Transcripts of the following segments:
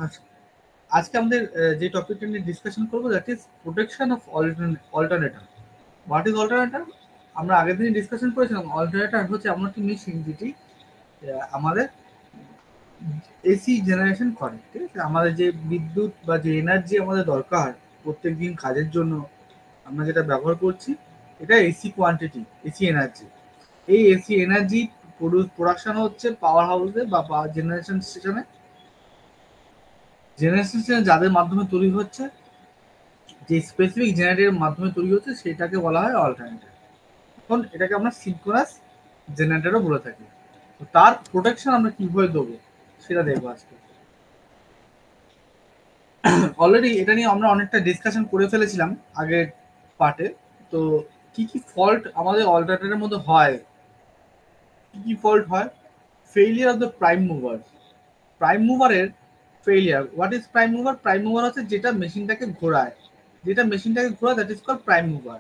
আচ্ছা, আজকে আমাদের যে টপিকটা নিয়ে ডিসকাশন করবো that is protection of alternator. What is alternator? আমরা আগের দিন ডিসকাশন করেছিলাম অল্টারনেটর হচ্ছে এমন একটি মেশিন যেটি আমাদের এসি জেনারেশন করে, ঠিক আছে? আমাদের যে বিদ্যুৎ বা যে এনার্জি আমাদের দরকার প্রত্যেক দিন কাজের জন্য আমরা যেটা ব্যবহার করছি, এটা এসি কোয়ান্টিটি, এসি এনার্জি। এই এসি এনার্জি প্রোডাকশন হচ্ছে পাওয়ার হাউসে বা পাওয়ার জেনারেশন স্টেশনে। জেনারেশন স্টেশন যাদের মাধ্যমে তৈরি হচ্ছে, যে স্পেসিফিক জেনারেটরের মাধ্যমে তৈরি হচ্ছে, সেটাকে বলা হয় অল্টারনেটর। এখন এটাকে আমরা সিনক্রোনাস জেনারেটরও বলে থাকি। তো তার প্রোটেকশন আমরা কিভাবে দেবো সেটা দেখবো আজকে। অলরেডি এটা নিয়ে আমরা অনেকটা ডিসকাশন করে ফেলেছিলাম আগের পার্টে। তো কি কি ফল্ট আমাদের অল্টারনেটরের মধ্যে হয়, কি কি ফল্ট হয়? Failure of the prime mover. Prime মুভারের failure. What is prime mover? Prime mover হচ্ছে যেটা মেশিনটাকে ঘোরায়, যেটা মেশিনটাকে ঘোরায় that is call prime mover.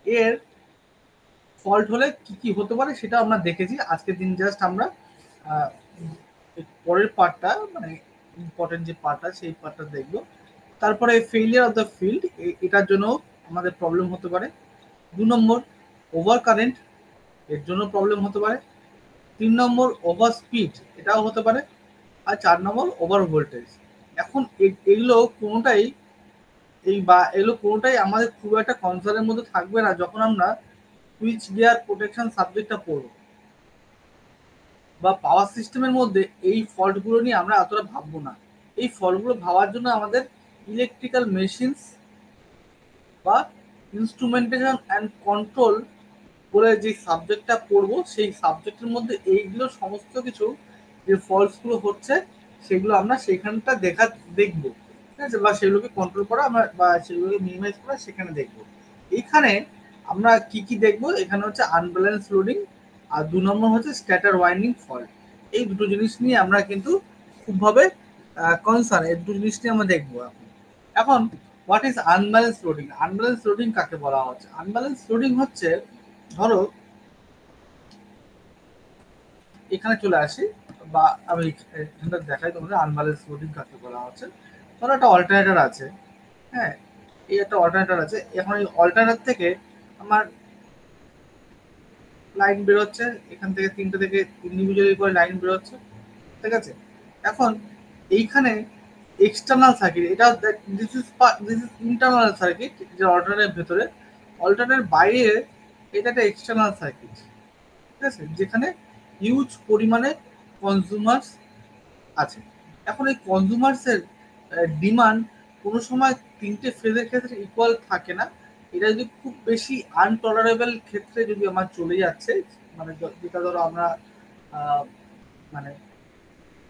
এর ফল্ট হলে কি কি হতে পারে সেটা আমরা দেখেছি আজকের দিন। জাস্ট আমরা আহ, পরের পার্টটা, মানে ইম্পর্টেন্ট যে পার্টটা, সেই পার্টটা দেখবো। তারপরে ফেইলিয়ার অফ দ্য ফিল্ড, এটার জন্য আমাদের প্রবলেম হতে পারে। 2 নম্বর, ওভার কারেন্ট, এর জন্য প্রবলেম হতে পারে। 3 নম্বর, ওভার স্পিড, এটাও হতে পারে। আর 4 নম্বর, ওভার ভোল্টেজ। এখন এগুলো কোনোটাই, এগুলো কোনোটাই আমাদের খুব একটা কনসার্নের মধ্যে থাকবে না যখন আমরা সুইচ গিয়ার প্রোটেকশন সাবজেক্টটা পড়বো, বা পাওয়ার সিস্টেমের মধ্যে এই ফল্টগুলো নিয়ে আমরা এতটা ভাববো না। এই ফল্টগুলো ভাবার জন্য আমাদের ইলেকট্রিক্যাল মেশিনস বা ইনস্ট্রুমেন্টেশন অ্যান্ড কন্ট্রোল বলে যে সাবজেক্টটা পড়বো, সেই সাবজেক্টের মধ্যে এইগুলো সমস্ত কিছু যে ফল্টসগুলো হচ্ছে সেগুলো আমরা সেখানটা দেখবো, ঠিক আছে? বা সেগুলোকে কন্ট্রোল করা আমরা, বা সেগুলোকে মিনিমাইজ করা সেখানে দেখবো। এইখানে আমরা কি কি দেখবো? এখানে হচ্ছে আনব্যালেন্স লোডিং, আর 2 নম্বর হচ্ছে স্ক্যাটার ওয়াইন্ডিং ফল্ট। এই দুটো জিনিস নিয়ে আমরা কিন্তু খুবভাবে কনসার্ন, এই দুটো জিনিস নিয়ে আমরা দেখবো এখন। এখন what is unbalance loading? Unbalance loading কাকে বলা হচ্ছে? আনব্যালেন্স লোডিং হচ্ছে, ধরো এখানে চলে আসি, বা আমি এখানটা দেখাই তোমাদের আনব্যালেন্স লোডিং কাকে বলা হচ্ছে। ধরো একটা অল্টারনেটর আছে, হ্যাঁ, এই একটা অল্টারনেটর আছে। এখন এই অল্টারনেটর থেকে আমার লাইন বেরোচ্ছে, এখান থেকে তিনটে থেকে ইন্ডিভিজুয়ালি করে লাইন বেরোচ্ছে, ঠিক আছে? এখন এইখানে এক্সটার্নাল সার্কিট, এটা দিস ইজ ইন্টারনাল সার্কিট, যে অল্টারনেটের ভেতরে। অল্টারনেটের বাইরে এটা একটা এক্সটার্নাল সার্কিট, ঠিক আছে, যেখানে হিউজ পরিমাণে কনজিউমার্স আছে। এখন এই কনজিউমার্সের ডিমান্ড কোনো সময় তিনটে ফেজের ক্ষেত্রে ইকুয়াল থাকে না। এটা যদি খুব বেশি আনটলারেবল ক্ষেত্রে যদি আমার চলে যাচ্ছে, মানে যেটা ধরো আমরা আহ, মানে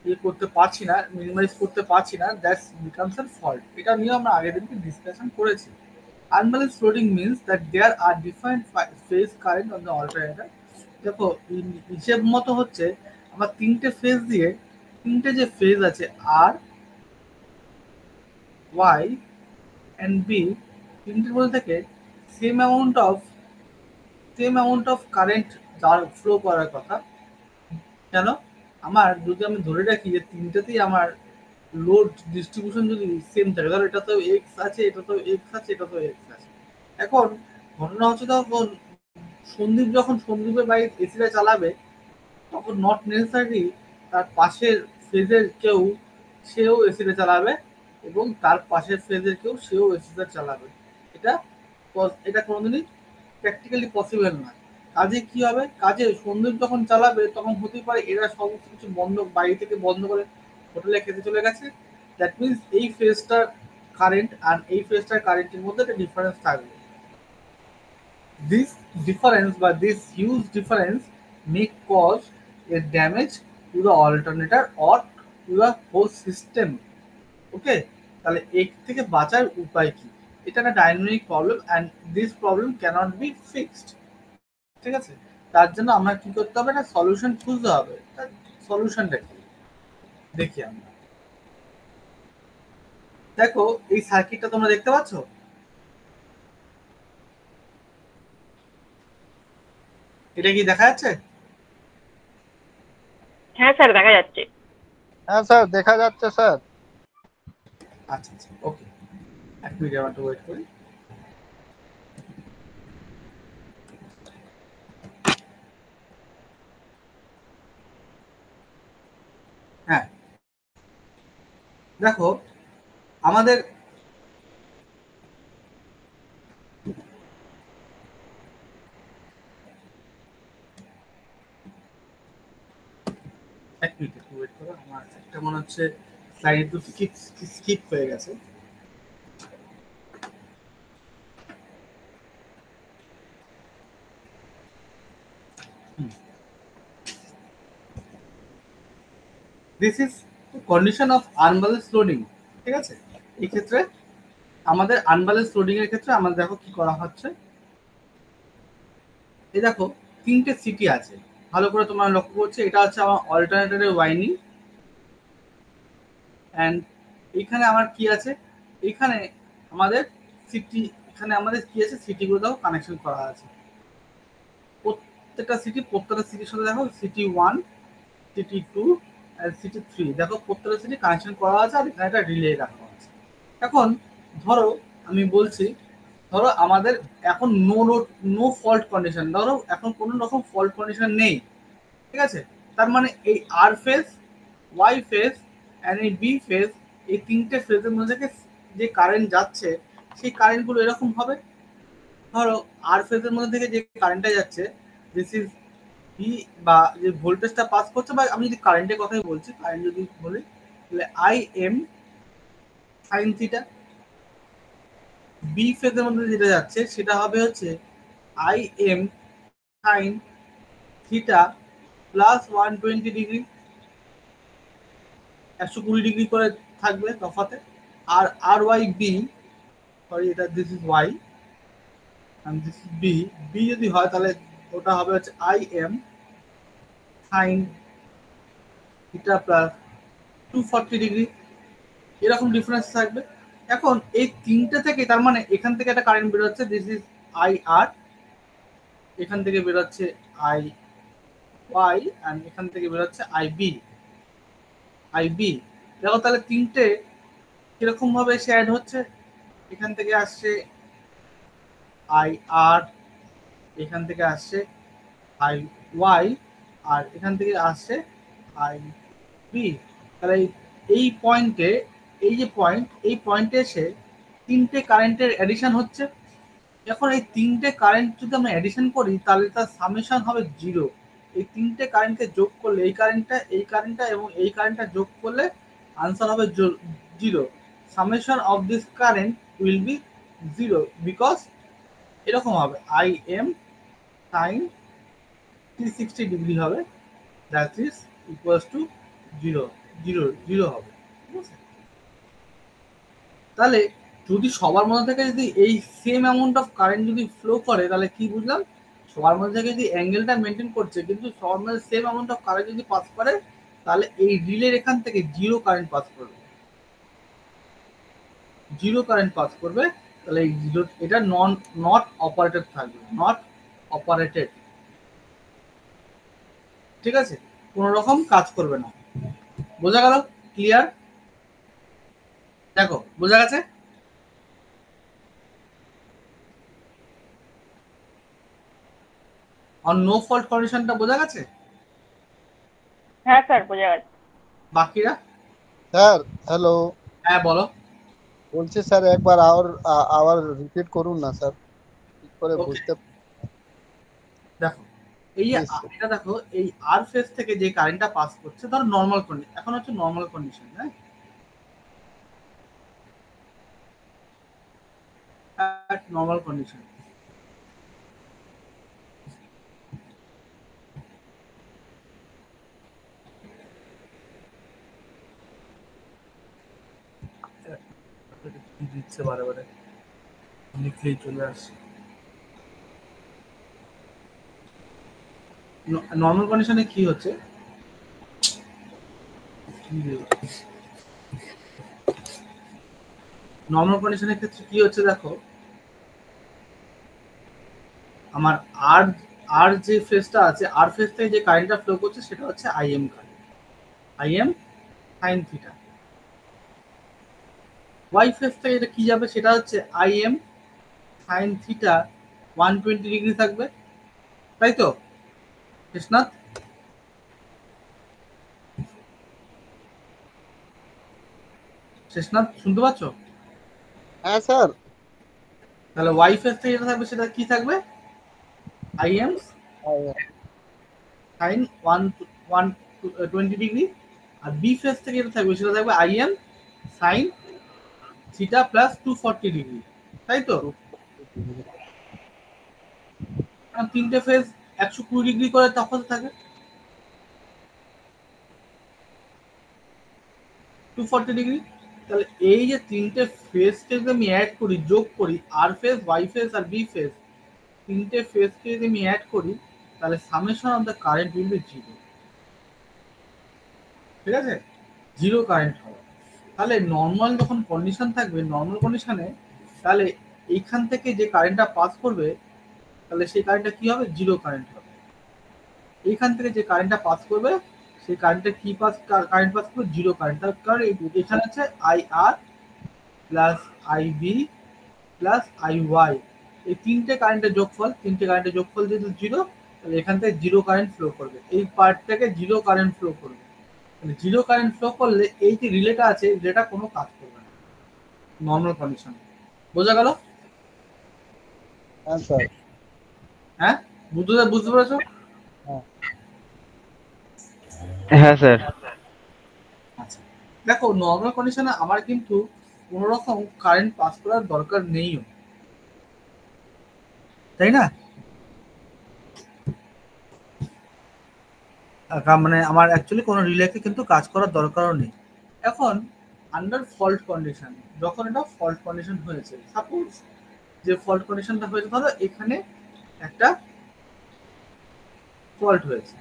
ইয়ে করতে পারছি না, মিনিমাইজ করতে পারছি না, দ্যাটস বিকামস এর ফল্ট। এটা নিয়ে আমরা আগের দিনকে ডিসকাশন করেছি। Unbalance loading means that there are different phase current on the alternator. দেখো, হিসেব মতো হচ্ছে আমার তিনটে ফেজ দিয়ে, তিনটে যে ফেজ আছে আর, ওয়াই অ্যান্ড বি, তিনটের মধ্যে থেকে same amount of same amount of current যার ফ্লো করার কথা। কেন? আমার যদি আমি ধরে রাখি যে তিনটাতেই আমার লোড ডিস্ট্রিবিউশন যদি সেম থাকে, ধরো এটা তো এক্স আছে, এটা তো এক্স আছে, এটা তো এক্স আছে। এখন ঘটনা হচ্ছে, তখন সন্দীপের বাড়ির এসিটা চালাবে, তখন নট নেসেসারি তার পাশের ফেজের কেউ, সেও এসিটা চালাবে, এবং তার পাশের ফেজের কেউ, সেও এসিটা চালাবে। এটা এটা কোনোদিনই প্র্যাকটিক্যালি পসিবল না। কাজে কি হবে? কাজে সন্দীপ যখন চালাবে তখন হতেই পারে এরা সমস্ত কিছু বন্ধ, বাড়ি থেকে বন্ধ করে হোটেলে খেতে চলে গেছে। দ্যাট মিনস এই ফেজটার কারেন্ট আর এই ফেজটার কারেন্টের মধ্যে একটা ডিফারেন্স থাকবে। This difference, but this huge difference, may cause a damage to the alternator or to the whole system. ওকে, তাহলে এর থেকে বাঁচার উপায় কি? এটা একটা dynamic problem and this problem cannot be fixed, ঠিক আছে? তার জন্য আমরা কি করতে হবে? না, সলিউশন খুঁজতে হবে। তার সলিউশনটা কি দেখি আমরা। দেখো, এই সার্কিটটা তোমরা দেখতে পাচ্ছ? এটা কি দেখা যাচ্ছে? হ্যাঁ স্যার, দেখা যাচ্ছে। হ্যাঁ স্যার, দেখা যাচ্ছে স্যার। আচ্ছা আচ্ছা, ওকে, এক মিনিট আমার একটু ওয়েট করি। হ্যাঁ, দেখো আমাদের এক মিনিট একটু ওয়েট করো, আমার একটা মনে হচ্ছে স্লাইড একটু স্কিপ স্কিপ হয়ে গেছে। This is condition of unbalance loading. ঠিক আছে, এই ক্ষেত্রে আমাদের আনব্যালেন্স লোডিং এর ক্ষেত্রে আমাদের দেখো কি করা হচ্ছে। এই দেখো তিনটে সিটি আছে, ভালো করে তোমরা লক্ষ্য করছো, এটা হচ্ছে আমার অল্টারনেটরের ওয়াইনিং। অ্যান্ড এখানে আমার কি আছে, এখানে আমাদের সিটি, এখানে আমাদের কি আছে, সিটিগুলো দেখো কানেকশন করা আছে। প্রত্যেকটা সিটির সাথে দেখো সিটি ওয়ান, সিটি টু আর সিটি থ্রি, দেখো প্রত্যেকটা সিটি কানেকশন করা আছে আর এখানে একটা রিলে রাখা আছে। এখন ধরো আমি বলছি, ধরো আমাদের এখন নো ফল্ট কন্ডিশন, ধরো এখন কোনো রকম ফল্ট কন্ডিশন নেই। ঠিক আছে, তার মানে এই আর ফেজ, ওয়াই ফেজ অ্যান্ড এই বি ফেজ, এই তিনটে ফেজের মধ্যে থেকে যে কারেন্ট যাচ্ছে সেই কারেন্টগুলো এরকম হবে। ধরো আর ফেজের মধ্যে থেকে যে কারেন্টটা যাচ্ছে, দিস ইজ ভি, বা যে ভোল্টেজটা পাস করছে, বা আমি যদি কারেন্টের কথাই বলছি, কারেন্ট যদি বলি তাহলে I M sine theta. B ফেজের মধ্যে যেটা যাচ্ছে সেটা হবে হচ্ছে I M sine theta plus 120 degree, 120 degree করে থাকবে তফাতে। আর আর ওয়াই বি, সরি এটা this is Y and this is B, B যদি হয় তাহলে ওটা হবে হচ্ছে I M sine theta plus 240 degree, এরকম ডিফারেন্স থাকবে। এখন এই তিনটে থেকে তার মানে এখান থেকে একটা কারেন্ট বেরোচ্ছে, দিস ইজ আই আর, এখান থেকে বেরোচ্ছে আই ওয়াই, আর এখান থেকে বেরোচ্ছে আই বি। আই বি দেখো তাহলে তিনটে কিরকম ভাবে এসে অ্যাড হচ্ছে, এখান থেকে আসছে আই আর, এখান থেকে আসছে আই ওয়াই, আর এখান থেকে আসছে আই বি। তাহলে এই পয়েন্টে, এই যে পয়েন্ট, এই পয়েন্টে এসে তিনটে কারেন্টের অ্যাডিশন হচ্ছে। এখন এই তিনটে কারেন্ট যদি আমরা অ্যাডিশন করি তাহলে তার সামেশন হবে জিরো। এই তিনটে কারেন্টকে যোগ করলে এই কারেন্টটা, এই কারেন্টটা এবং এই কারেন্টটা যোগ করলে আনসার হবে zero. Summation of this current will be zero because এরকম হবে আই এম সাইন 360 ডিগ্রি হবে, that is equals to zero, zero zero হবে। ঠিক আছে, তাহলে যদি সবার মধ্যে থেকে যদি এই সেম অ্যামাউন্ট অফ কারেন্ট যদি ফ্লো করে তাহলে কি বুঝলাম, সবার মধ্যে থেকে যদি অ্যাঙ্গেলটা মেনটেন করছে কিন্তু সবার মধ্যে সেম অ্যামাউন্ট অফ কারেন্ট যদি পাস করে তাহলে এই রিলের এখান থেকে জিরো কারেন্ট পাস করবে, জিরো কারেন্ট পাস করবে। তাহলে এই জিরো, এটা নট অপারেটেড থাকবে, নট অপারেটেড। ঠিক আছে, কোন রকম কাজ করবে না। বোঝা গেল? ক্লিয়ার? দেখো বোঝা গেছে? আর নো ফল্ট কন্ডিশনটা বোঝা গেছে? হ্যাঁ স্যার, বোঝা গেছে। বাকিরা? স্যার হ্যালো, হ্যাঁ বলো। বলছি স্যার একবার আবার রিপিট করুন না স্যার, ঠিক করে ওকে, বুঝতে দেখো এই যে প্লিজ স্যার। এটা দেখো, এই আর ফেজ থেকে যে কারেন্টটা পাস করছে ধরো নর্মাল কন্ডিশন, এখন হচ্ছে নর্মাল কন্ডিশন, হ্যাঁ নর্মাল কন্ডিশন। দিচ্ছে বারে বারে, লিখলেই চলে আসছে। নর্মাল কন্ডিশনে কি হচ্ছে, নর্মাল কন্ডিশনের ক্ষেত্রে কি হচ্ছে দেখো, আমার আর, আর যে ফেজটা আছে, আর ফেজ থেকে যে কারেন্টটা ফ্লো করছে সেটা হচ্ছে I M current, I M sine theta. Y phase থেকে এটা কি যাবে, সেটা হচ্ছে আইএম সাইন থিটা 120 ডিগ্রি থাকবে, তাই তো কৃষ্ণাথ? শেষনাথ শুনতে পাচ্ছ? হ্যাঁ স্যার। তাহলে ওয়াই ফেজ থেকে যেটা থাকবে সেটা কি থাকবে, আইএম সাইন 120 ডিগ্রি। আর বি ফেজ থেকে যেটা থাকবে সেটা থাকবে I M sine theta plus 240 degree, তাই তো? কারণ তিনটে ফেজ 120 ডিগ্রি করে তফাৎ থাকে, 240 ডিগ্রি। তাহলে এই যে তিনটে ফেজকে যদি আমি অ্যাড করি, যোগ করি, আর ফেজ, ওয়াই ফেজ আর বি ফেজ, তিনটে ফেজকে যদি আমি অ্যাড করি, তাহলে summation of the current will be zero. ঠিক আছে, জিরো কারেন্ট হবে। তাহলে নর্মাল যখন কন্ডিশন থাকবে, নর্মাল কন্ডিশনে তাহলে এইখান থেকে যে কারেন্টটা পাস করবে, তাহলে সেই কারেন্টটা কি হবে, জিরো কারেন্ট হবে। এইখান থেকে যে কারেন্টটা পাস করবে, সেই কারেন্টটা কি কারেন্ট পাস করবে, জিরো কারেন্ট। তার কারণ এখানে আছে I R plus I B plus I Y, এই তিনটে কারেন্টের যোগফল, তিনটে কারেন্টের যোগফল যেহেতু জিরো, তাহলে এখান থেকে জিরো কারেন্ট ফ্লো করবে, এই পার্টটাকে জিরো কারেন্ট ফ্লো করবে। জিরো কারেন্ট ফ্লো করলে এই যে রিলেটা আছে, রিলেটা কোনো কাজ করবে না নর্মাল কন্ডিশন। বোঝা গেল? হ্যাঁ স্যার। হ্যাঁ, বুঝতে পেরেছো? হ্যাঁ হ্যাঁ স্যার। আচ্ছা, দেখো নর্মাল কন্ডিশনে আমার কিন্তু কোনো রকম কারেন্ট পাস করার দরকার নেইও, তাই না? মানে আমার অ্যাকচুয়ালি কোনো রিলেকে কিন্তু কাজ করার দরকারও নেই। এখন আন্ডার ফল্ট কন্ডিশন, যখন এটা ফল্ট কন্ডিশন হয়েছে, সাপোজ যে ফল্ট কন্ডিশনটা হয়েছে, ধরো এখানে একটা ফল্ট হয়েছে,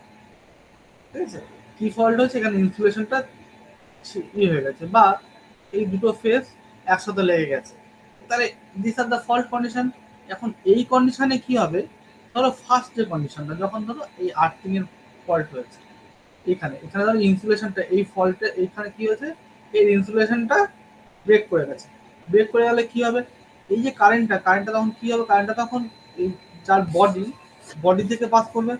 ঠিক আছে? কি ফল্ট হয়েছে, এখানে ইনসুলেশনটা হয়ে গেছে, বা এই দুটো ফেজ একসাথে লেগে গেছে, তাহলে this are the fault condition. এখন এই কন্ডিশনে কি হবে, ধরো ফার্স্ট যে কন্ডিশনটা, যখন ধরো এই আর্থিং এর ফল্ট হয়েছে, এখানে এখানে ধরো ইনসুলেশনটা, এই ফল্টে এইখানে কি হয়েছে, এই ইনসুলেশনটা ব্রেক করে গেছে। ব্রেক করে গেলে কি হবে, এই যে কারেন্টটা তখন কি হবে, কারেন্টটা তখন এই যার বডি থেকে পাস করবে।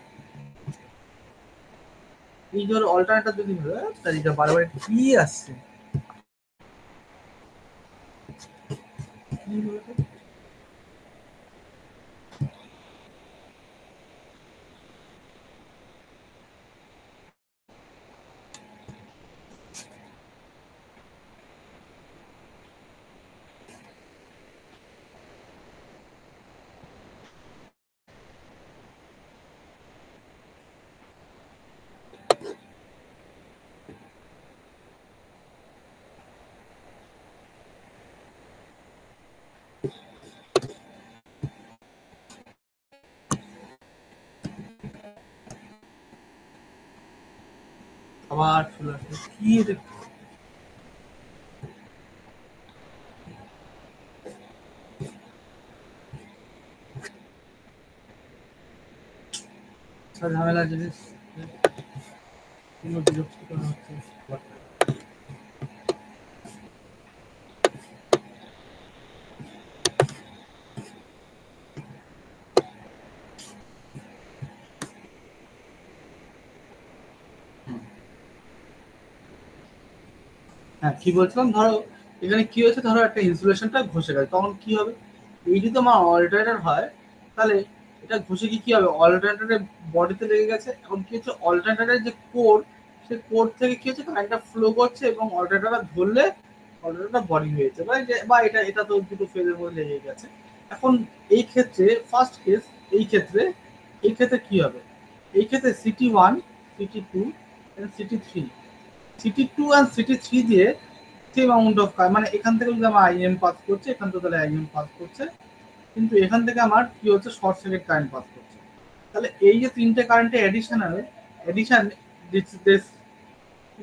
এই ধরো অল্টারনেটর যদি হয়, তাহলে এটা বারবার কি আসছে, কি বলতো? আবার চলে আসবে, কি রে? ঝামেলা জিনিস, কোনো বিরক্তি করা হচ্ছে। হ্যাঁ, কি বলছিলাম, ধরো এখানে কি হয়েছে, ধরো একটা ইনসুলেশনটা ঘষে গেছে, তখন কি হবে, এই যদি আমার অল্টারনেটর হয়, তাহলে এটা ঘষে কি হবে, অল্টারনেটরের বডিতে লেগে গেছে। এখন কি হচ্ছে, অল্টারনেটরের যে কোর, সেই কোর থেকে কি হচ্ছে, কারেন্টটা ফ্লো করছে, এবং অল্টারনেটরটা ধরলে অল্টারনেটরটা বডি হয়েছে, বা এটা এটা তো দুটো ফেজের মধ্যে লেগে গেছে। এখন এই ক্ষেত্রে ফার্স্ট কেস, এই ক্ষেত্রে কি হবে, এই ক্ষেত্রে CT one, CT two, CT three, CT two আর সিটি থ্রি দিয়ে সেম অ্যামাউন্ট অফ, মানে এখান থেকে যদি আমার আইএম পাস করছে, এখান থেকে তাহলে আইএম পাস করছে, কিন্তু এখান থেকে আমার কি হচ্ছে, শর্ট সার্কিট কারেন্ট পাস করছে। তাহলে এই যে তিনটে কারেন্টের addition this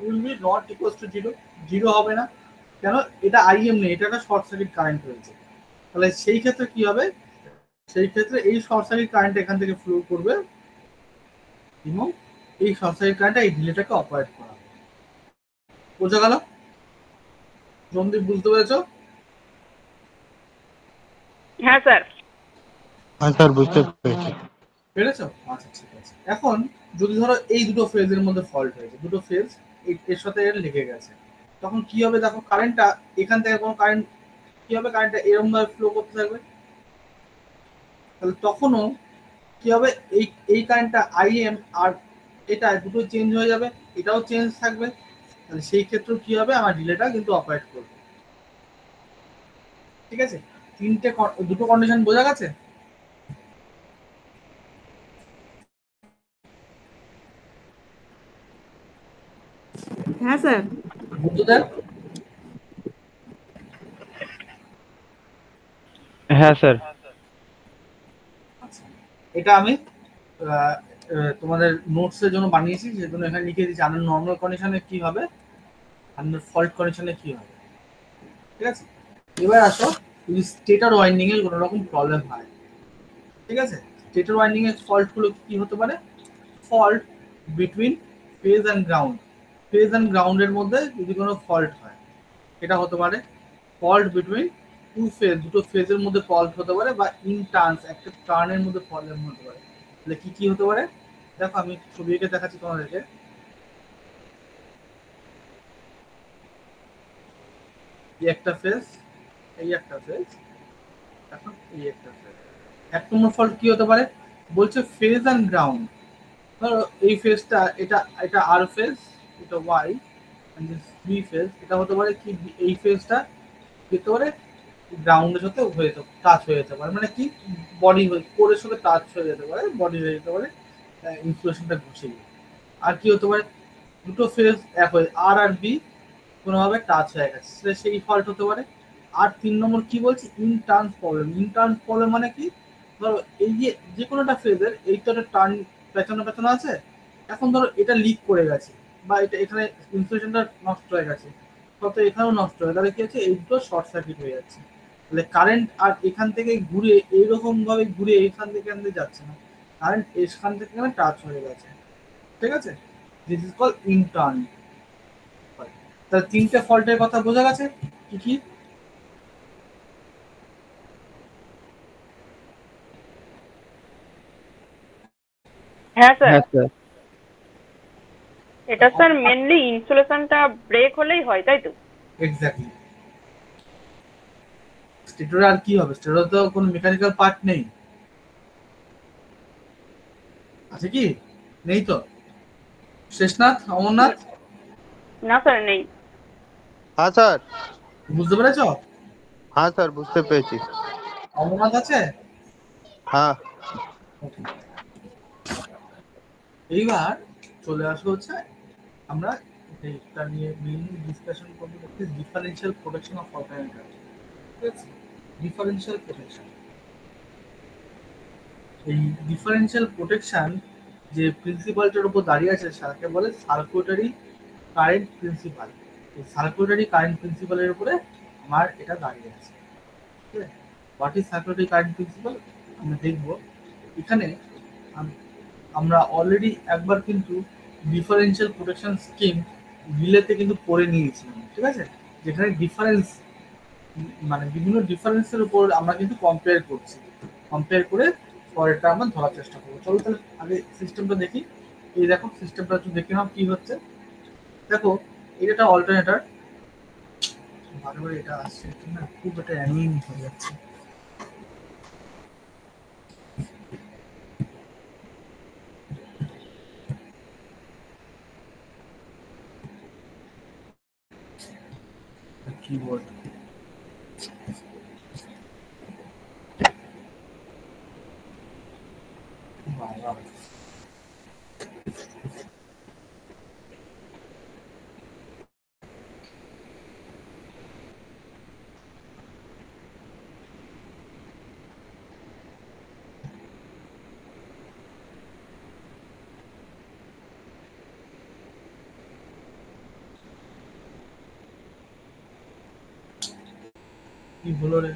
will be not equals to zero, zero হবে না। কেন, এটা আইএম নেই, এটা একটা শর্ট সার্কিট কারেন্ট হয়েছে। তাহলে সেই ক্ষেত্রে কি হবে, সেই ক্ষেত্রে এই শর্ট সার্কিট কারেন্ট এখান থেকে ফ্লো করবে, এবং এই শর্ট সার্কিট কারেন্টটা এই রিলেটাকে অপারেট করা। বোঝা গেল? জলদি বুঝতে পেরেছো? হ্যাঁ স্যার। হ্যাঁ স্যার বুঝতে পেরেছি। পেরেছো? আচ্ছা ঠিক আছে। এখন যদি ধরো এই দুটো ফেজের মধ্যে ফল্ট হয়েছে, দুটো ফেজ এর সাথে এর লেগে গেছে, তখন কি হবে দেখো, কারেন্টটা এখান থেকে কোনো কারেন্ট কি হবে, কারেন্টটা এরকম ভাবে ফ্লো করতে থাকবে, তাহলে তখনও কি হবে, এই এই কারেন্টটা আইএম আর এটা দুটো চেঞ্জ হয়ে যাবে, এটাও চেঞ্জ থাকবে, তাহলে সেই ক্ষেত্রেও কি হবে, আমার রিলেটা কিন্তু অপারেট করবে। ঠিক আছে, দুটো কন্ডিশন বোঝা গেছে? হ্যাঁ স্যার। বুদ্ধদেব? হ্যাঁ স্যার। আচ্ছা, এটা আমি আহ, তোমাদের নোটস এর জন্য বানিয়েছি, সেজন্য এখানে লিখে দিয়েছি আন্ডার নর্মাল কন্ডিশনে কি হবে, আন্ডার ফল্ট কন্ডিশনে কি হবে। ঠিক আছে, এবার আসো, যদি স্টেটর ওয়াইন্ডিং এর কোনো রকম প্রবলেম হয়, ঠিক আছে, স্টেটর ওয়াইন্ডিং এর ফল্ট গুলো কি হতে পারে, fault between phase and ground, phase and গ্রাউন্ডের মধ্যে যদি কোনো ফল্ট হয়, এটা হতে পারে ফল্ট বিটুইন টু ফেজ, দুটো ফেজের মধ্যে ফল্ট হতে পারে, বা ইন টার্নস, একটা টার্নের মধ্যে প্রবলেম হতে পারে। তাহলে কি কি হতে পারে, দেখো আমি ছবি এঁকে দেখাচ্ছি তোমাদেরকে। এই একটা ফেজ, এই একটা ফেজ, এখন এই একটা ফেজ। এক নম্বর ফল্ট কি হতে পারে, বলছে ফেজ অ্যান্ড গ্রাউন্ড, ধরো এই ফেজটা, এটা এটা আর ফেজ, এটা ওয়াই, বি ফেজ, এটা হতে পারে কি, এই ফেজটা যেতে পারে গ্রাউন্ডের সাথে হয়ে টাচ হয়ে যেতে পারে, মানে কি বডি কোরের সাথে টাচ হয়ে যেতে পারে, বডি হয়ে যেতে পারে, ইনফ্লুয়েশনটা ঘুষে গিয়ে। আর কি হতে পারে, দুটো ফেজ এক হয়ে আর আর বি কোনোভাবে টাচ হয়ে গেছে, সেটা সেই ফল্ট হতে পারে। আর তিন নম্বর কি বলছি, ইনটার্ন প্রবলেম, ইনটার্ন প্রবলেম মানে কি, ধরো এই যে যে কোনো একটা ফেজের এই তো একটা টার্ন পেছনে পেছনে আছে, এখন ধরো এটা লিক করে গেছে, বা এটা এখানে ইনসুলেশনটা নষ্ট হয়ে গেছে, তত এখানেও নষ্ট হয়ে, তাহলে কি হচ্ছে, এই দুটো শর্ট সার্কিট হয়ে যাচ্ছে, তাহলে কারেন্ট আর এখান থেকে ঘুরে এইরকম ভাবে ঘুরে এখান থেকে এখান থেকে যাচ্ছে না, কারেন্ট এখান থেকে এখানে টাচ হয়ে গেছে। ঠিক আছে, দিস ইজ কল ইনটার্ন। তাহলে তিনটে ফল্টের কথা বোঝা গেছে, কি কি? হ্যাঁ স্যার। হ্যাঁ স্যার। এটা স্যার মেনলি ইনসুলেশনটা ব্রেক হলেই হয়, তাই তো? এক্স্যাক্টলি। স্টেটরে আর কি হবে, স্টেটরে তো কোনো মেকানিক্যাল পার্ট নেই, আছে কি? নেই তো? শেষনাথ, অমরনাথ, না স্যার, নেই। হ্যাঁ স্যার। বুঝতে পেরেছ? হ্যাঁ স্যার বুঝতে পেরেছি। অমরনাথ আছে? হ্যাঁ। এইবার চলে আসবো হচ্ছে, আমরা এটা নিয়ে মেইনলি ডিসকাশন করবো, ডিফারেন্সিয়াল প্রোটেকশন অফ অল্টারনেটর। ঠিক আছে, ডিফারেন্সিয়াল প্রোটেকশন, এই ডিফারেন্সিয়াল প্রোটেকশন যে প্রিন্সিপালটার উপর দাঁড়িয়ে আছে তাকে বলে সার্কুইটারি কারেন্ট প্রিন্সিপাল। এই সার্কুইটারি কারেন্ট প্রিন্সিপালের উপরে আমার এটা দাঁড়িয়ে আছে। ঠিক আছে, হোয়াট ইজ সার্কুইটারি কারেন্ট প্রিন্সিপাল আমরা দেখবো এখানে। আমরা অলরেডি একবার কিন্তু ডিফারেন্সিয়াল প্রোটেকশন স্কিম রিলেতে কিন্তু পড়ে নিয়েছিলাম। ঠিক আছে, যেখানে ডিফারেন্স মানে বিভিন্ন ডিফারেন্সের উপর আমরা কিন্তু কম্পেয়ার করছি, কম্পেয়ার করে পরেরটা আমরা ধরার চেষ্টা করবো। চলো তাহলে আগে সিস্টেমটা দেখি। এই দেখো সিস্টেমটা একটু দেখে নাও কি হচ্ছে। দেখো এটা একটা অল্টারনেটর, বারবার এটা আসছে না, খুব একটা অ্যানোয়িং হয়ে যাচ্ছে। কিবোর্ড, বাবা কি হলো রে,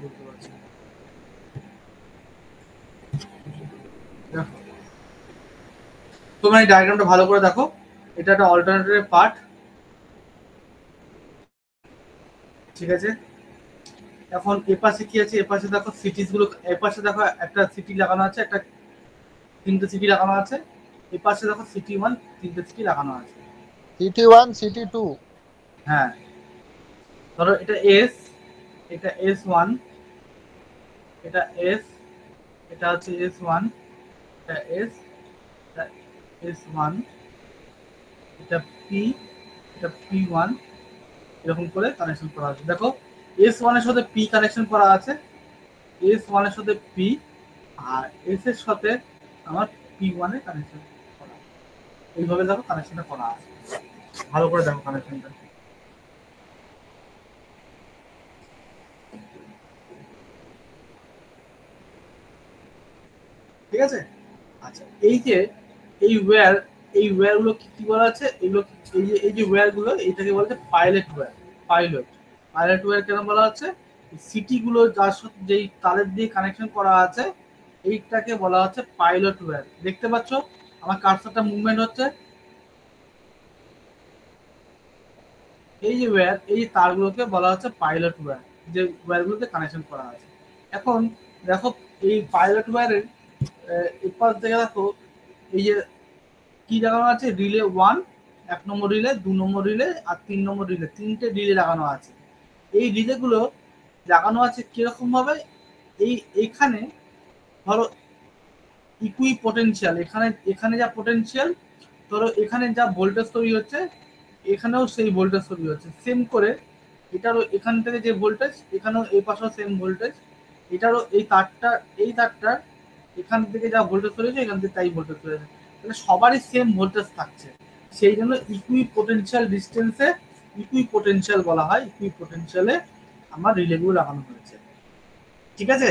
বলতে পারছি না। দেখো তোমরা এই ডায়াগ্রামটা ভালো করে দেখো, এটা একটা অল্টারনেটরের পার্ট। ঠিক আছে, এখন এপাশে কি আছে, এপাশে দেখো সিটিস গুলো, এপাশে দেখো একটা সিটি লাগানো আছে, একটা তিনটে সিটি লাগানো আছে, এপাশে দেখো সিটি 1 তিনটে সিটি লাগানো আছে। CT1 CT2। হ্যাঁ, ধরো এটা এস, এটা S1, এটা এস, এটা হচ্ছে S1, এটা এস, এটা S1, এটা পি, এটা P1, এরকম করে কানেকশন করা আছে। দেখো S1 এর সাথে পি কানেকশন করা আছে, S1 এর সাথে পি, আর এস এর সাথে আমার P1 এর কানেকশন করা আছে। এইভাবে দেখো কানেকশনটা করা আছে, ভালো করে দেখো কানেকশনটা। ঠিক আছে। আচ্ছা, এই যে এই ওয়্যার, এই ওয়্যার গুলো কি বলা আছে, এগুলো এই যে ওয়্যার গুলো, এইটাকে বলা হচ্ছে pilot wire. Pilot pilot wire কেন বলা হচ্ছে, সিটি গুলো যার সাথে যেই তারের দিয়ে কানেকশন করা আছে এইটাকে বলা হচ্ছে পাইলট ওয়্যার। দেখতে পাচ্ছ আমার কার্সারটা মুভমেন্ট হচ্ছে, এই যে ওয়্যার, এই তারগুলোকে বলা হচ্ছে পাইলট ওয়্যার, যে ওয়্যারগুলোতে কানেকশন করা আছে। এখন দেখো এই পাইলট ওয়্যারের এপাশ থেকে দেখো এই যে কি লাগানো আছে, রিলে 1, 1 নম্বর রিলে, 2 নম্বর রিলে আর 3 নম্বর রিলে, তিনটে রিলে লাগানো আছে। এই রিলেগুলো লাগানো আছে কিরকম ভাবে, এইখানে ধরো ইকুই পোটেনশিয়াল, এখানে এখানে যা পোটেনশিয়াল, ধরো এখানে যা ভোল্টেজ তৈরি হচ্ছে এখানেও সেই ভোল্টেজ তৈরি হচ্ছে সেম করে। এটারও এখান থেকে যে ভোল্টেজ, এখানেও এই পাশেও সেম ভোল্টেজ, এটারও এই তারটার এখান থেকে যা ভোল্টেজ তৈরি হচ্ছে এখান থেকে তাই ভোল্টেজ তৈরি হচ্ছে, তাহলে সবারই সেম ভোল্টেজ থাকছে। সেই জন্য ইকুই পোটেনশিয়াল ডিস্টেন্সে ইকুই পোটেনশিয়াল বলা হয়। ইকুই পোটেনশিয়ালে আমার রিলেগুলো লাগানো হয়েছে। ঠিক আছে,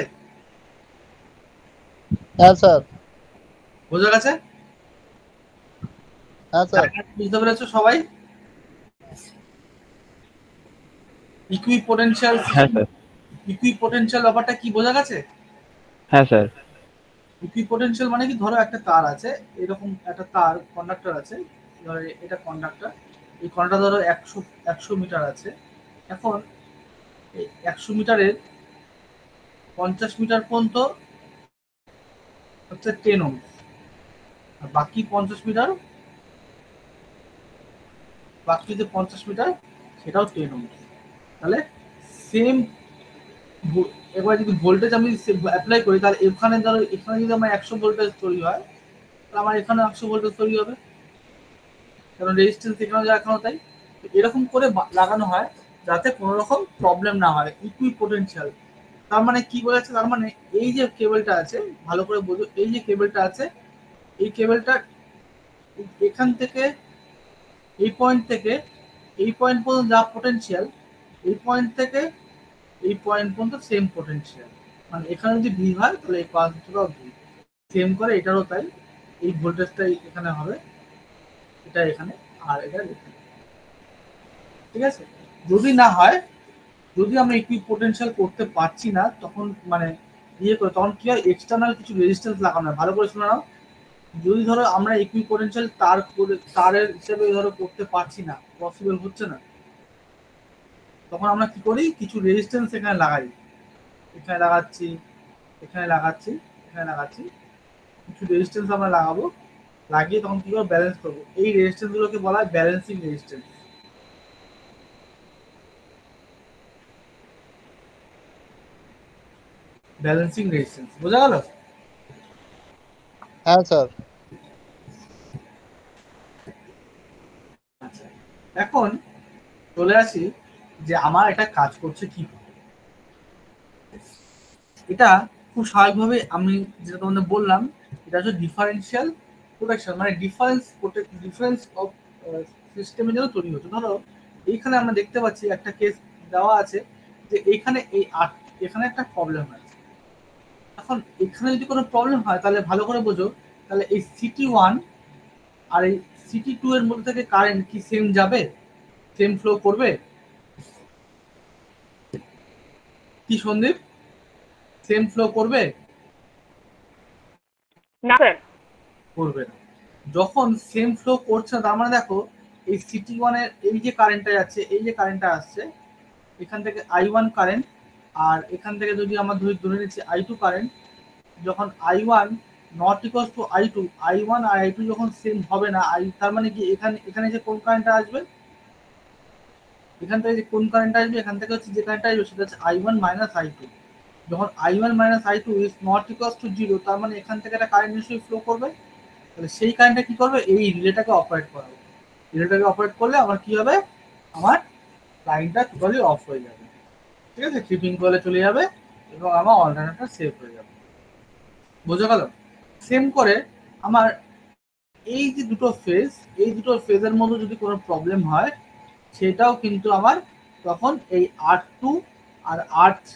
হ্যাঁ স্যার। বোঝা গেছে? হ্যাঁ স্যার। বুঝতে পেরেছো সবাই? ইকুই পোটেনশিয়াল, হ্যাঁ স্যার। ইকুই পোটেনশিয়াল ব্যাপারটা কি বোঝা গেছে? হ্যাঁ স্যার। ইকুই পোটেনশিয়াল মানে কি, ধরো একটা তার আছে, এরকম একটা তার কন্ডাক্টর আছে, ধরো এটা কন্ডাক্টর, এই কন্ডাক্টর ধরো 100 মিটার আছে। এখন এই 100 মিটারের 50 মিটার পর্যন্ত হচ্ছে 10 ওহম, আর বাকি 50 মিটার, বাকি যে 50 মিটার সেটাও 10 ওহম। তাহলে সেম, এবার যদি ভোল্টেজ আমি অ্যাপ্লাই করি, তাহলে এখানে ধরো এখানে যদি আমার 100 ভোল্টেজ তৈরি হয়, তাহলে আমার এখানে 100 ভোল্টেজ তৈরি হবে, কারণ রেজিস্ট্যান্স এখানে যা এখানে তাই। এরকম করে লাগানো হয় যাতে কোনো রকম প্রবলেম না হয়। ইকুই পোটেনশিয়াল তার মানে কি বলেছে, তার মানে এই যে কেবলটা আছে, ভালো করে বোঝো, এই যে কেবলটা আছে, এই কেবলটা এখান থেকে এই পয়েন্ট থেকে এই পয়েন্ট পর্যন্ত যা পোটেনশিয়াল, এই পয়েন্ট থেকে এই পয়েন্ট পর্যন্ত সেম পোটেনশিয়াল। মানে এখানে যদি ভি হয় তাহলে এই পাঁচ দুটোও ভি সেম করে, এটারও তাই। এই ভোল্টেজটাই এখানে হবে, এটা এখানে, আর এটা এখানে। ঠিক আছে, যদি না হয়, যদি আমরা ইকুই পোটেনশিয়াল করতে পারছি না, তখন মানে ইয়ে করে, তখন কি হয়, এক্সটার্নাল কিছু রেজিস্ট্যান্স লাগানো হয়। ভালো করে শুনে নাও, যদি ধরো আমরা ইকুই পোটেনশিয়াল তারের হিসেবে ধরো করতে পারছি না, পসিবল হচ্ছে না, তখন আমরা কি করি, কিছু রেজিস্ট্যান্স এখানে লাগাই, এখানে লাগাচ্ছি, এখানে লাগাচ্ছি, এখানে লাগাচ্ছি, কিছু রেজিস্ট্যান্স আমরা লাগাবো, লাগিয়ে তখন কি করে ব্যালেন্স করবো। এই রেজিস্ট্যান্স গুলোকে বলা হয় ব্যালেন্সিং রেজিস্ট্যান্স। ব্যালেন্সিং রেজিস্ট্যান্স বোঝা গেল? হ্যাঁ স্যার। আচ্ছা, এখন চলে আসি যে আমার এটা কাজ করছে কি। এটা খুব স্বাভাবিকভাবে আমি যেটা তোমাদের বললাম, এটা হচ্ছে ডিফারেন্সিয়াল প্রোটেকশন, মানে ডিফারেন্স অফ সিস্টেমের জন্য তৈরি হচ্ছে। ধরো এইখানে আমরা দেখতে পাচ্ছি একটা কেস দেওয়া আছে যে এইখানে এখানে একটা প্রবলেম হয়। এখন এখানে যদি কোনো প্রবলেম হয় তাহলে ভালো করে বোঝো, তাহলে এই CT1 আর এই CT2 এর মধ্যে থেকে কারেন্ট কি সেম যাবে, সেম ফ্লো করবে কি সন্দীপ? সেম ফ্লো করবে? না স্যার। করবে না। যখন সেম ফ্লো করছে না, তার মানে দেখো এই CT1 এর এই যে কারেন্টটা যাচ্ছে, এই যে কারেন্টটা আসছে, এখান থেকে I1 কারেন্ট আর এখান থেকে যদি আমরা ধরে নিচ্ছি I2 কারেন্ট, যখন I1 not equals two I2, I1 R I2 যখন সেম হবে না, তার মানে কি এখানে যে কোন কারেন্টটা আসবে, এখান থেকে যে কোন কারেন্ট আসবে, এখান থেকে হচ্ছে যে কারেন্ট আসবে সেটা হচ্ছে I1 মাইনাস I2। যখন I1 minus I2 is not equals two 0, তার মানে এখান থেকে একটা কারেন্ট নিশ্চয়ই ফ্লো করবে। তাহলে সেই কারেন্টটা কি করবে, এই রিলেটাকে অপারেট করাবে। রিলেটাকে অপারেট করলে আমার কি হবে, আমার লাইনটা টোটালি অফ হয়ে যাবে, ঠিক আছে, ট্রিপিং কলে চলে যাবে এবং আমার অল্টারনেটর সেভ হয়ে যাবে। বোঝা গেল? সেম করে আমার এই যে দুটো ফেজ, এই দুটো ফেজের মধ্যে যদি কোনো প্রবলেম হয়, সেটাও কিন্তু আমার তখন এই R2 আর R3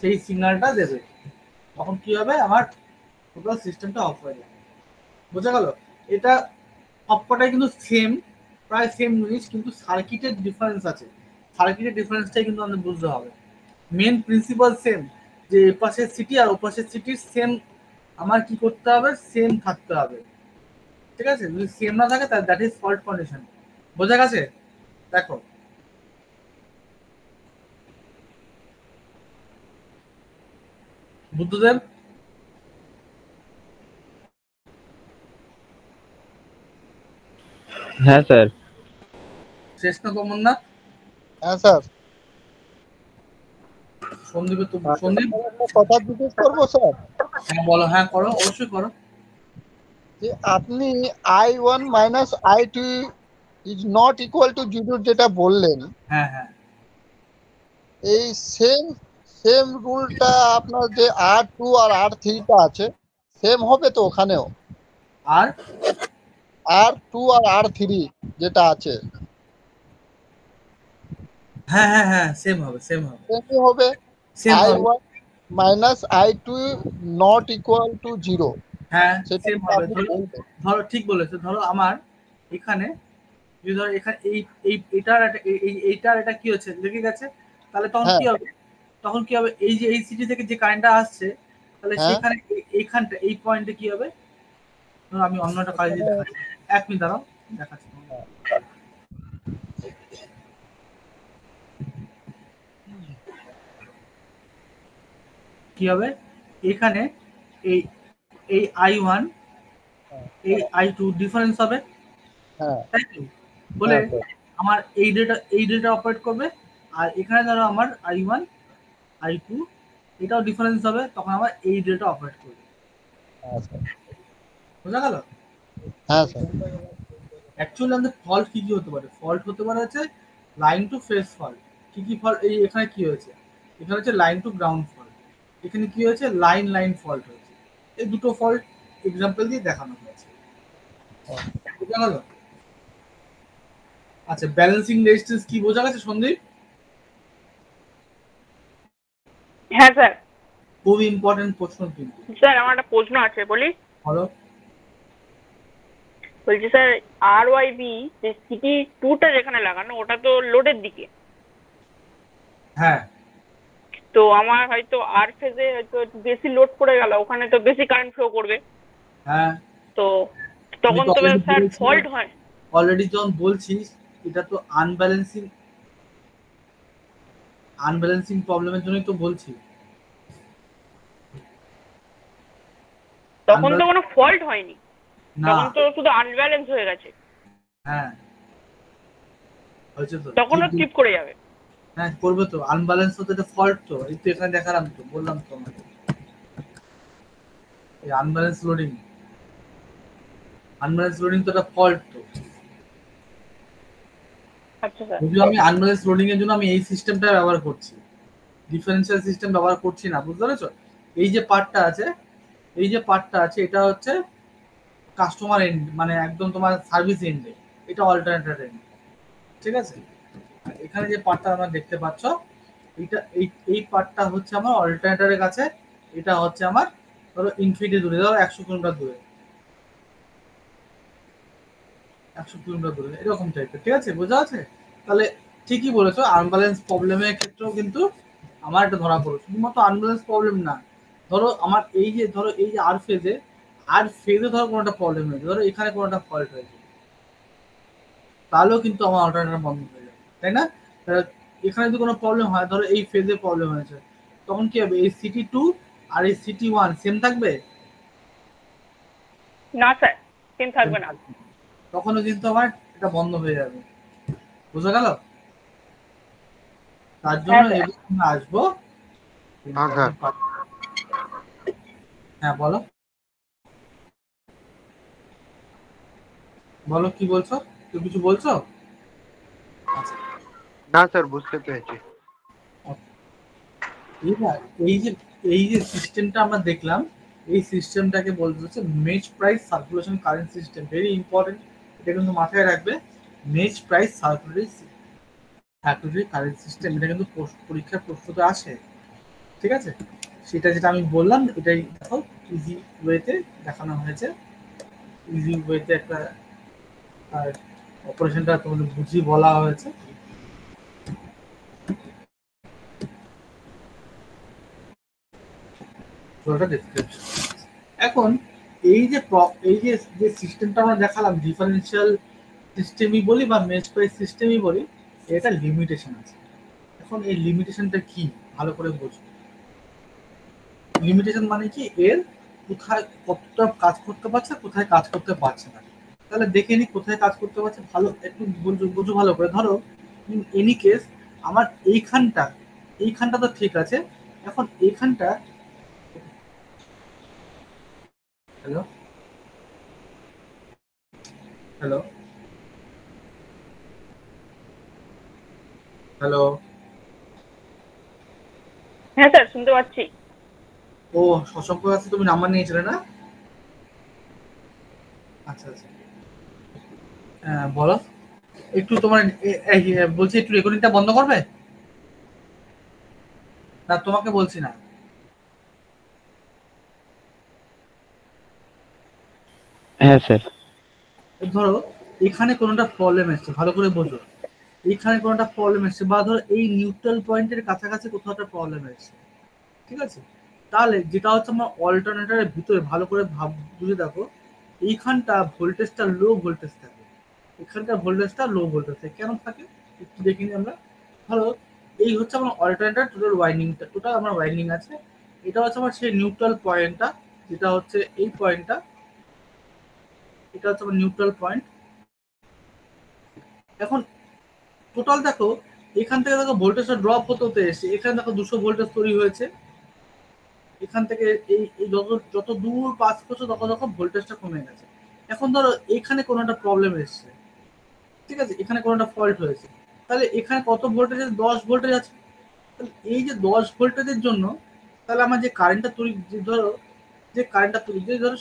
সেই সিগন্যালটা দেবে। তখন কি হবে, আমার টোটাল সিস্টেমটা অফ হয়ে যাবে। বোঝা গেল? এটা সবকটাই কিন্তু সেম, প্রায় সেম জিনিস, কিন্তু সার্কিটের ডিফারেন্স আছে। সার্কিটের ডিফারেন্সটাই কিন্তু আমাদের বুঝতে হবে। মেন প্রিন্সিপাল সেম, যে এপাশের সিটি আর ওপাশের সিটির সেম আমার কি করতে হবে, সেম থাকতে হবে, ঠিক আছে। যদি সেম না থাকে দ্যাট ইজ ফল্ট কন্ডিশন। বোঝা গেছে? দেখো, বুদ্ধদেব, হ্যাঁ স্যার। শেষ না তমন্না? হ্যাঁ স্যার। সন্দীপের তো, সন্দীপ কথা জিজ্ঞেস করবো স্যার? হ্যাঁ বলো, হ্যাঁ করো, অবশ্যই করো। যে আপনি I1 minus I2 is not equal to 0 যেটা বললেন, হ্যাঁ হ্যাঁ এই সেম সেম রুলটা আপনার যে R2 আর R3টা আছে সেম হবে তো ওখানেও? আর R2 আর R3 যেটা আছে হ্যাঁ হ্যাঁ হ্যাঁ সেম হবে, সেম হবে, সেমই হবে। সেম হবে। I1 minus I2 not equal to 0, হ্যাঁ সেটা সেম কি হবে। আপনি ধরো, বলবেন? ধরো ঠিক বলেছো, ধরো আমার এখানে যদি ধরো এখানে এই এই এটার এইটার এটা কি হচ্ছে লেগে গেছে, তাহলে তখন হ্যাঁ কি হবে, তখন কি হবে, এই যে এই সিটি থেকে যে কারেন্টটা আসছে, তাহলে হ্যাঁ সেখানে এইখানটা এই পয়েন্টে কি হবে, ধরো আমি অন্য একটা কাজ দিয়ে এখানে দেখাচ্ছি, 1 মিনিট দাঁড়াও, দেখাচ্ছি তোমাকে। কি হবে, এখানে এই এই I1 এই I2 ডিফারেন্স হবে, হ্যাঁ তাই তো? বলে হ্যাঁ স্যার। আমার এই ডেটা অপারেট করবে, আর এখানে ধরো আমার I1 I2 এটাও ডিফারেন্স হবে, তখন আমার এই ডেটা অপারেট করবে। হ্যাঁ স্যার। বোঝা গেল? হ্যাঁ স্যার। অ্যাকচুয়ালি আমাদের ফল্ট কি কি হতে পারে, ফল্ট হতে পারে হচ্ছে লাইন টু ফেজ ফল্ট। কি কি ফল্ট, এই এখানে কি হয়েছে, এখানে হচ্ছে লাইন টু গ্রাউন্ড ফল্ট, এখানে কি হয়েছে, লাইন লাইন ফল্ট হয়েছে। এই দুটো ফল্ট এক্সাম্পল দিয়ে দেখানো হয়েছে। বোঝা গেল? আচ্ছা, ব্যালেন্সিং রেজিস্ট্যান্স কি বোঝা গেছে সন্দীপ? হ্যাঁ স্যার। খুব ইম্পর্টেন্ট প্রশ্ন কিন্তু। স্যার আমার একটা প্রশ্ন আছে, বলি। বলো। বলছি স্যার, RYB যে সিটি 2টা যেখানে লাগানো, ওটা তো লোডের দিকে। হ্যাঁ তো আমার হয়তো আর ফেজে হয়তো একটু বেশি লোড পড়ে গেল, ওখানে তো বেশি কারেন্ট ফ্লো করবে। হ্যাঁ, তো আমি তখন তো তো অলরেডি স্যার বলেছি, ফল্ট হয়। অলরেডি যখন বলছিস, এটা তো আনব্যালেন্সিং, আনব্যালেন্সিং প্রবলেমের জন্যই তো বলছি। তখন তো কোনো ফল্ট হয়নি, না, তখন তো শুধু আনব্যালেন্স হয়ে গেছে। হ্যাঁ হয়েছে তো, তখনও ঠিক ট্রিপ করে যাবে। হ্যাঁ করবে তো, আনব্যালেন্স তো, এটা ফল্ট তো, এই তো এখানে দেখালাম তো, বললাম তো আমাকে, এই আনব্যালেন্স লোডিং, আনব্যালেন্স লোডিং তো এটা ফল্ট তো। আচ্ছা স্যার। যদিও আমি আনব্যালেন্স লোডিং এর জন্য আমি এই সিস্টেমটা ব্যবহার করছি, ডিফারেন্সিয়াল সিস্টেম ব্যবহার করছি না, বুঝতে পেরেছো? এই যে পার্টটা আছে, এই যে পার্টটা আছে, এটা হচ্ছে কাস্টমার এন্ড, মানে একদম তোমার সার্ভিস এন্ডে, এটা অল্টারনেটর এন্ড, ঠিক আছে। আর এখানে যে পার্টটা আমরা দেখতে পাচ্ছ, এইটা এই পার্টটা হচ্ছে আমার অল্টারনেটরের কাছে, এটা হচ্ছে আমার ধরো ইনফিনিটি দূরে, ধরো 100 কিলোমিটার দূরে, 100 কিলোমিটার দূরে, এরকম টাইপের, ঠিক আছে, বোঝা আছে? তাহলে ঠিকই বলেছো, আনব্যালেন্স প্রবলেমের ক্ষেত্রেও কিন্তু আমার এটা ধরা পড়ে। শুধুমাত্র আনব্যালেন্স প্রবলেম না, ধরো আমার এই যে, ধরো এই যে আর ফেজে ধরো কোনো একটা প্রবলেম হয়েছে, ধরো এখানে কোনো একটা ফল্ট হয়েছে, তাহলেও কিন্তু আমার অল্টারনেটর বন্ধ হয়ে যাবে, তাই না? এখানে যদি কোনো প্রবলেম হয়, ধরো এই ফেজে প্রবলেম হয়েছে, তখন কি হবে, এই CT2 আর এই CT1 সেম থাকবে? না স্যার, সেম থাকবে না। তখনও কিন্তু আমার এটা বন্ধ হয়ে যাবে। বুঝা গেল? তার জন্য হ্যাঁ স্যার। এবার আমরা আসবো। হ্যাঁ স্যার। হ্যাঁ বলো, বলো কি বলছো? তুমি কিছু বলছো? আচ্ছা, না স্যার, বুঝতে পেরেছি। এইবার এই যে সিস্টেমটা আমরা দেখলাম, এই সিস্টেমটাকে বলতে হচ্ছে Merz Price circulation current system. Very important, এটা কিন্তু মাথায় রাখবে। Merz Price circulatory current system, এটা কিন্তু পরীক্ষার প্রশ্নতে আসে। ঠিক আছে, সেটা যেটা আমি বললাম এটাই দেখো ইজি ওয়েতে দেখানো হয়েছে। ইজি ওয়েতে একটা অপারেশনটা তোমাদের বুঝিয়ে বলা হয়েছে। এখন এই যে যে সিস্টেমটা আমরা দেখালাম, ডিফারেন্সিয়াল সিস্টেমই বলি বা মেজ প্রাইস সিস্টেমই বলি, এটা লিমিটেশন আছে। এখন এই লিমিটেশনটা কি ভালো করে বুঝবো। লিমিটেশন মানে কি, এর কোথায় কতটা কাজ করতে পারছে, কোথায় কাজ করতে পারছে না। তাহলে দেখে নি কোথায় কাজ করতে পারছে, ভালো একটু বুঝো ভালো করে। ধরো এনি কেস আমার এইখানটা তো ঠিক আছে। এখন এইখানটা, হ্যালো হ্যালো হ্যালো, হ্যাঁ স্যার, শুনতে পাচ্ছি। ও শশাঙ্ক আছে, তুমি নাম্বার নিয়েছিলে না? আচ্ছা আচ্ছা, হ্যাঁ বলো একটু তোমার বলছি একটু রেকর্ডিংটা বন্ধ করবে না, তোমাকে বলছি না। হ্যাঁ স্যার। ধরো এখানে কোনোটা প্রবলেম এসছে, ভালো করে বোঝো। এইখানে কোনোটা প্রবলেম এসছে, বা ধরো এই নিউট্রাল পয়েন্টের কাছাকাছি কোথাও একটা প্রবলেম এসছে। ঠিক আছে, তাহলে যেটা হচ্ছে আমার অল্টারনেটরের ভিতরে, ভালো করে বুঝে দেখো, এইখানটা ভোল্টেজটা লো ভোল্টেজ থাকে, এখানকার ভোল্টেজটা লো ভোল্টেজ থাকে। কেন থাকে একটু দেখিনি আমরা। ধরো এই হচ্ছে আমার অল্টারনেটর টোটাল ওয়াইন্ডিংটা, টোটাল আমার ওয়াইন্ডিং আছে। এটা হচ্ছে আমার সেই নিউট্রাল পয়েন্টটা, যেটা হচ্ছে এই পয়েন্টটা, এটা হচ্ছে আমার নিউট্রাল পয়েন্ট। এখন টোটাল দেখো, এখান থেকে দেখো ভোল্টেজটা ড্রপ হতে হতে এসে এখানে দেখো 200 ভোল্টেজ তৈরি হয়েছে। এখান থেকে এই এই যত যত দূর পাস করছে তত তখন ভোল্টেজটা কমে গেছে। এখন ধরো এখানে কোনো একটা প্রবলেম এসছে, ঠিক আছে, এখানে কোনো একটা ফল্ট হয়েছে। তাহলে এখানে কত ভোল্টেজ আছে? 10 ভোল্টেজ আছে। তাহলে এই যে 10 ভোল্টেজের জন্য, তাহলে আমার যে কারেন্টটা তৈরি, যে ধরো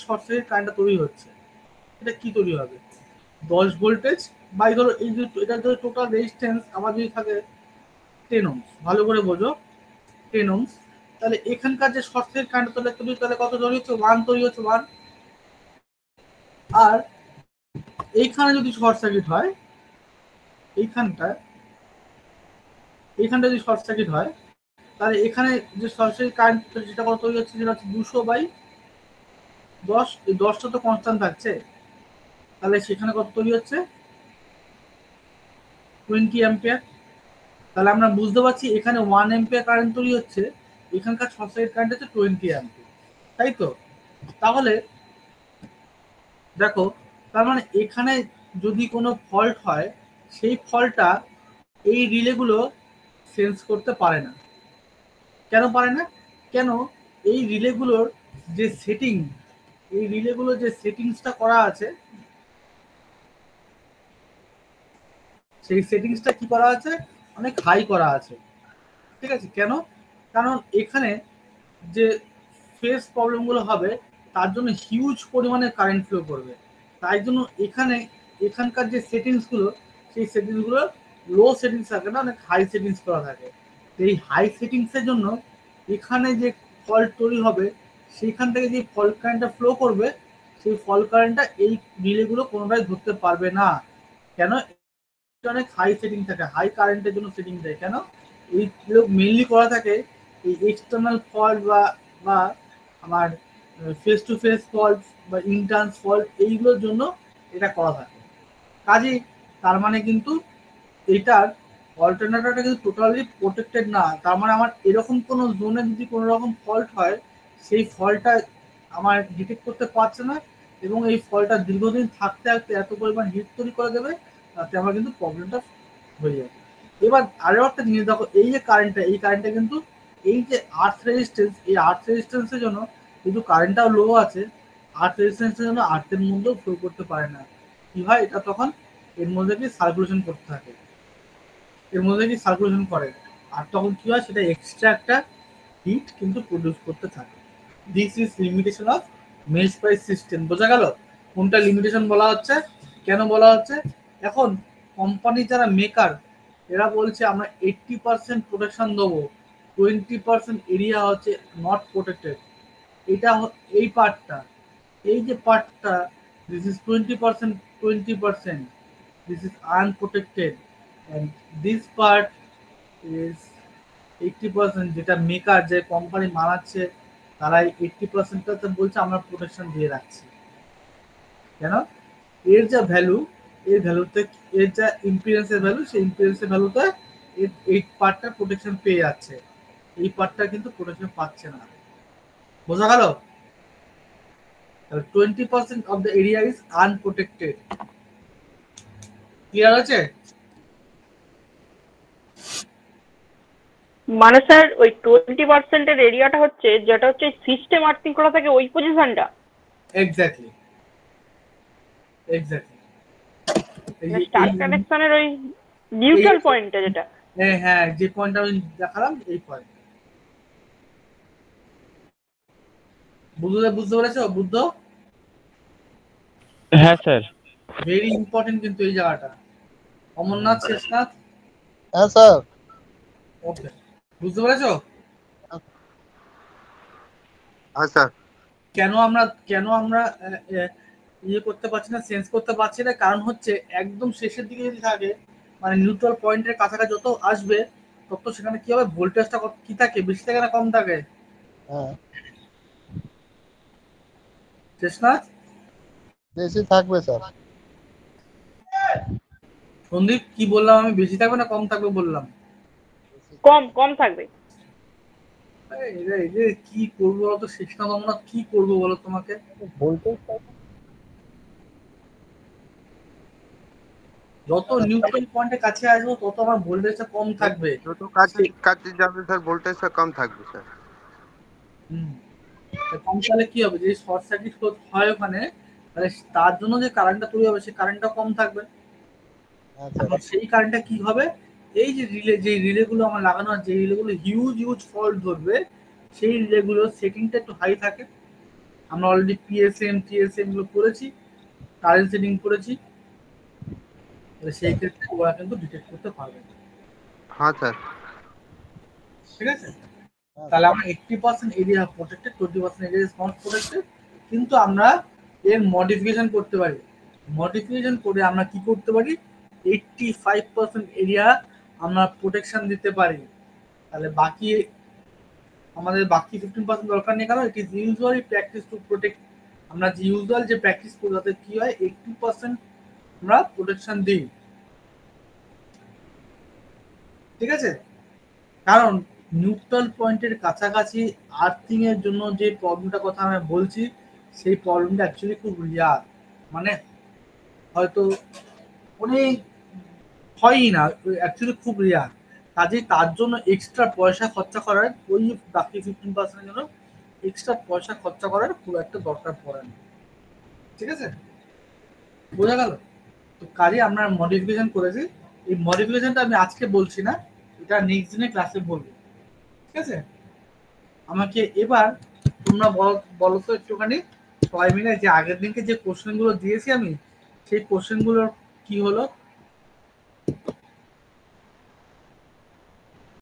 শর্ট সার্কিট কারেন্টটা তৈরি হচ্ছে, এটা কি তৈরি হবে? 10 ভোল্টেজ বাই ধরো এই যে এটা ধরো টোটাল রেজিস্ট্যান্স আমার যদি থাকে 10 ওহমস, ভালো করে বোঝো 10 ওহমস। তাহলে এখানকার যে শর্ট সার্কিট কারেন্ট তৈরি, তাহলে কত তৈরি হচ্ছে? 1 তৈরি হচ্ছে, 1। আর এইখানে যদি শর্ট সার্কিট হয়, এইখানটা যদি শর্ট সার্কিট হয়, তাহলে এখানে যে শর্ট সার্কিট কারেন্ট যেটা কত তৈরি হচ্ছে, যেটা হচ্ছে 200/10। এই 10টা তো কনস্ট্যান্ট থাকছে, তাহলে সেখানে কত তৈরি হচ্ছে? 20 অ্যাম্পিয়ার। তাহলে আমরা বুঝতে পারছি এখানে 1 অ্যাম্পিয়ার কারেন্ট তৈরি হচ্ছে, এখানকার শর্ট সার্কিট কারেন্ট হচ্ছে 20 অ্যাম্পিয়ার, তাই তো? তাহলে দেখো, তার মানে এখানে যদি কোনো ফল্ট হয়, সেই ফল্টটা এই রিলেগুলো সেন্স করতে পারে না। কেন পারে না? কেন? এই রিলেগুলোর যে সেটিং, এই রিলেগুলোর যে সেটিংসটা করা আছে, সেই সেটিংসটা কি করা আছে? অনেক হাই করা আছে। ঠিক আছে, কেন? কারণ এখানে যে ফেজ প্রবলেমগুলো হবে, তার জন্য হিউজ পরিমাণে কারেন্ট ফ্লো করবে। তাই জন্য এখানকার যে সেটিংসগুলো, সেই সেটিংসগুলো লো সেটিংস থাকে না, অনেক হাই সেটিংস করা থাকে। এই হাই সেটিংসের জন্য এখানে যে ফল্ট তৈরি হবে, সেইখান থেকে যে ফল্ট কারেন্টটা ফ্লো করবে, সেই ফল্ট কারেন্টটা এই রিলেগুলো কোনোটাই ধরতে পারবে না। কেন? অনেক হাই সেটিং থাকে, হাই কারেন্টের জন্য সেটিং দেয়। কেন? এইগুলো মেনলি করা থাকে এই এক্সটার্নাল ফল্ট বা আমার ফেস টু ফেস ফল্ট বা ইন্টার্নস ফল্ট, এইগুলোর জন্য এটা করা থাকে। কাজেই তার মানে কিন্তু এটার অল্টারনেটরটা কিন্তু টোটালি প্রোটেক্টেড না। তার মানে আমার এরকম কোনো জোনে যদি কোনো রকম ফল্ট হয়, সেই ফল্টটা আমার ডিটেক্ট করতে পারছে না, এবং এই ফল্টটা দীর্ঘদিন থাকতে থাকতে এত পরিমাণ হিট তৈরি করে দেবে, তাতে আমার কিন্তু প্রবলেমটা হয়ে যাবে। এবার আরও একটা জিনিস দেখো, এই যে কারেন্টটা, এই কারেন্টটা কিন্তু এই যে আর্থ রেজিস্ট্যান্স, এই আর্থ রেজিস্ট্যান্সের জন্য কিন্তু কারেন্টটাও লো আছে, আর্থ রেজিস্ট্যান্সের জন্য আর্থের মধ্যেও ফ্লো করতে পারে না। কি হয়, এটা তখন এর মধ্যে কি সার্কুলেশন করতে থাকে, এর মধ্যে কি সার্কুলেশন করে, আর তখন কি হয়, সেটা এক্সট্রা একটা হিট কিন্তু প্রডিউস করতে থাকে। This is limitation of mesh price system. বোঝা গেল কোনটা লিমিটেশন বলা হচ্ছে, কেন বলা হচ্ছে? এখন কোম্পানি যারা মেকার, এরা বলছে আমরা 80% প্রোটেকশন দেবো, 20% এরিয়া হচ্ছে নট প্রোটেক্টেড। এটা এই পার্টটা, এই যে পার্টটা, this is 20%, 20% this is unprotected, and this part is 80%, যেটা মেকার, যে কোম্পানি বানাচ্ছে, তারা 80%টা বলছে আমরা প্রোটেকশন দিয়ে রাখছি। কেন? এর যা ভ্যালু, এর ভ্যালুতে, এর যা ইম্পিডেন্সের ভ্যালু, সেই ইম্পিডেন্সের ভ্যালুতে এই পার্টটা প্রোটেকশন পেয়ে যাচ্ছে, এই পার্টটা কিন্তু প্রোটেকশন পাচ্ছে না। বোঝা গেল? 20% of the area is unprotected. Clear আছে? মানে স্যার ওই 20%-এর এরিয়াটা হচ্ছে যেটা হচ্ছে সিস্টেম আর্থিং করা থাকে ওই পজিশনটা। Exactly, exactly. স্টার কানেকশনের ওই নিউট্রাল পয়েন্টটা যেটা, হ্যাঁ, যে পয়েন্টটা আমি দেখালাম, এই পয়েন্ট। বুঝতে পেরেছো? বুদ্ধ, হ্যাঁ স্যার। ভেরি ইম্পর্টেন্ট কিন্তু এই জায়গাটা। অমরনাথ, শেষনাথ, হ্যাঁ স্যার। ওকে, বুঝতে পেরেছো? হ্যাঁ স্যার। কেন আমরা ইয়ে করতে পারছি না, সেন্স করতে পারছি না? কারণ হচ্ছে একদম শেষের দিকে যদি থাকে, মানে নিউট্রাল পয়েন্টের কাছাকাছি যত আসবে, তত সেখানে কি হবে, ভোল্টেজটা কি থাকে, বেশি থাকে না কম থাকে? হ্যাঁ, শেষনাথ, বেশি থাকবে স্যার। সন্দীপ, কি বললাম আমি, বেশি থাকবে না কম থাকবে বললাম? কম থাকবে। এই যে কি করবো বলতো শেষনাথ, অমরনাথ, কি করবো বলো তোমাকে? ভোল্টেজ যত নিউট্রাল পয়েন্টের কাছে আসবো, তত আমার ভোল্টেজটা কম থাকবে। যত কাছে যাবে স্যার, ভোল্টেজটা কম থাকবে স্যার। কম তাহলে কি হবে, যে শর্ট সার্কিট হয় ওখানে, তাহলে তার জন্য যে কারেন্টটা তৈরি হবে, সেই কারেন্টটা কম থাকবে। সেই কারেন্টটা কি হবে, এই যে রিলে গুলো আমার লাগানো আছে, যে রিলে গুলো হিউজ ফল্ট ধরবে, সেই রিলে গুলোর সেটিংটা একটু হাই থাকে। আমরা অলরেডি পিএসএম টিএসএম গুলো করেছি, কারেন্ট সেটিং করেছি, সেই ক্ষেত্রে ওরা কিন্তু ডিটেক্ট করতে পারবে। হ্যাঁ স্যার। ঠিক আছে, তাহলে আমরা 80% area protected, 20% area is not protected. কিন্তু আমরা এর মডিফিকেশন করতে পারি। মডিফিকেশন করে আমরা কি করতে পারি, 85% এরিয়া আমরা প্রোটেকশন দিতে পারি। তাহলে বাকি আমাদের বাকি 15% দরকার নেই। কারণ it is usually practice to protect. আমরা যে ইউজুয়াল যে প্র্যাকটিস করি, তাতে কি হয়, 80% আমরা প্রোটেকশন দিই। ঠিক আছে, কারণ নিউট্রাল পয়েন্টের কাছাকাছি আর্থিং এর জন্য যে প্রবলেমটার কথা আমি বলছি, সেই প্রবলেমটা অ্যাকচুয়ালি খুব রিয়ার, মানে হয়তো অনেক হয়ই না, অ্যাকচুয়ালি খুব রিয়ার। কাজেই তার জন্য এক্সট্রা পয়সা খরচা করার, ওই বাকি 15% জন্য এক্সট্রা পয়সা খরচা করার খুব একটা দরকার পড়ে না। ঠিক আছে, বোঝা গেল? তো কাজে আমরা মডিফিকেশন করেছি। এই মডিফিকেশনটা আমি আজকে বলছি না, এটা নেক্সট দিনে ক্লাসে বলবো। ঠিক আছে, আমাকে এবার তোমরা বলো তো একটুখানি সবাই মিলে, যে আগের দিনকে যে কোশ্চেন গুলো দিয়েছি আমি, সেই কোশ্চেন গুলোর কি হলো?